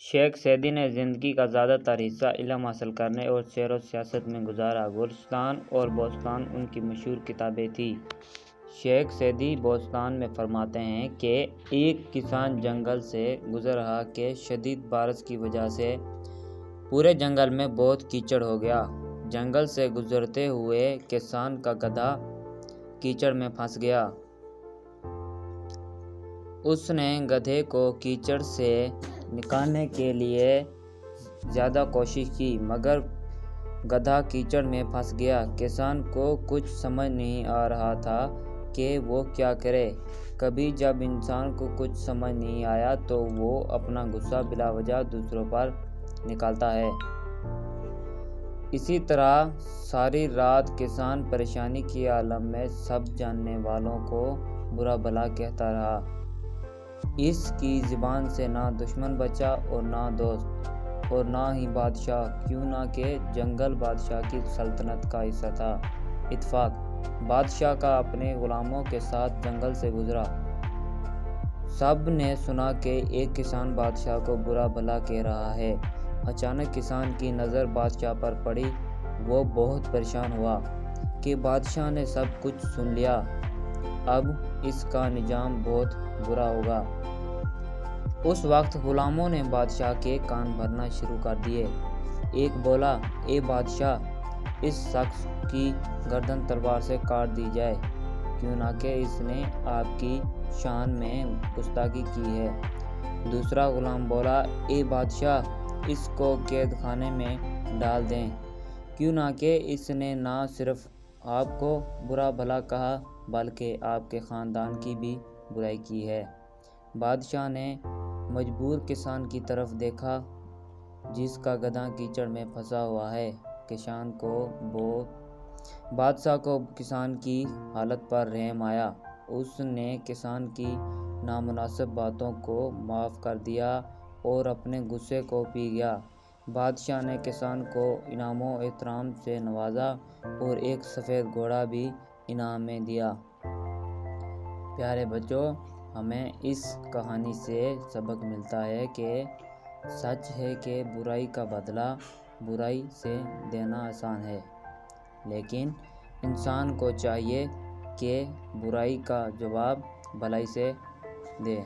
شیخ Saadi نے زندگی کا زیادہ تر حصہ علم حاصل کرنے اور سیر و سیاست میں گزارا۔ گلستان اور بوستان ان کی مشہور کتابیں تھیں۔ شیخ سعدی بوستان میں فرماتے ہیں کہ ایک کسان جنگل سے گزر رہا کہ شدید بارش کی وجہ سے پورے جنگل میں بہت کیچڑ ہو گیا۔ جنگل سے گزرتے ہوئے کسان کا گدھا کیچڑ میں پھنس گیا۔ اس نے گدھے کو کیچڑ سے نکالنے کے لیے زیادہ کوشش کی مگر گدھا کیچڑ میں پھنس گیا۔ کسان کو کچھ سمجھ نہیں آ رہا تھا کہ وہ کیا کرے۔ کبھی جب انسان کو کچھ سمجھ نہیں آیا تو وہ اپنا غصہ بلا وجہ دوسروں پر نکالتا ہے۔ اسی طرح ساری رات کسان پریشانی کے عالم میں سب جاننے والوں کو برا بھلا کہتا رہا۔ اس کی زبان سے نہ دشمن بچا اور نہ دوست اور نہ ہی بادشاہ، کیوں نہ کہ جنگل بادشاہ کی سلطنت کا حصہ تھا۔ اتفاق: بادشاہ کا اپنے غلاموں کے ساتھ جنگل سے گزرا۔ سب نے سنا کہ ایک کسان بادشاہ کو برا بھلا کہہ رہا ہے۔ اچانک کسان کی نظر بادشاہ پر پڑی۔ وہ بہت پریشان ہوا کہ بادشاہ نے سب کچھ سن لیا، اب اس کا انجام بہت برا ہوگا۔ اس وقت غلاموں نے بادشاہ کے کان بھرنا شروع کر دیے۔ ایک بولا، اے بادشاہ، اس شخص کی گردن تلوار سے کاٹ دی جائے، کیوں نہ کہ اس نے آپ کی شان میں گستاخی کی ہے۔ دوسرا غلام بولا، اے بادشاہ، اس کو قید خانے میں ڈال دیں، کیوں نہ کہ اس نے نہ صرف آپ کو برا بھلا کہا بلکہ آپ کے خاندان کی بھی برائی کی ہے۔ بادشاہ نے مجبور کسان کی طرف دیکھا جس کا گدھا کیچڑ میں پھنسا ہوا ہے۔ بادشاہ کو کسان کی حالت پر رحم آیا۔ اس نے کسان کی نامناسب باتوں کو معاف کر دیا اور اپنے غصے کو پی گیا۔ بادشاہ نے کسان کو انعام و احترام سے نوازا اور ایک سفید گھوڑا بھی انعام میں دیا۔ پیارے بچوں، ہمیں اس کہانی سے سبق ملتا ہے کہ سچ ہے کہ برائی کا بدلہ برائی سے دینا آسان ہے، لیکن انسان کو چاہیے کہ برائی کا جواب بھلائی سے دے۔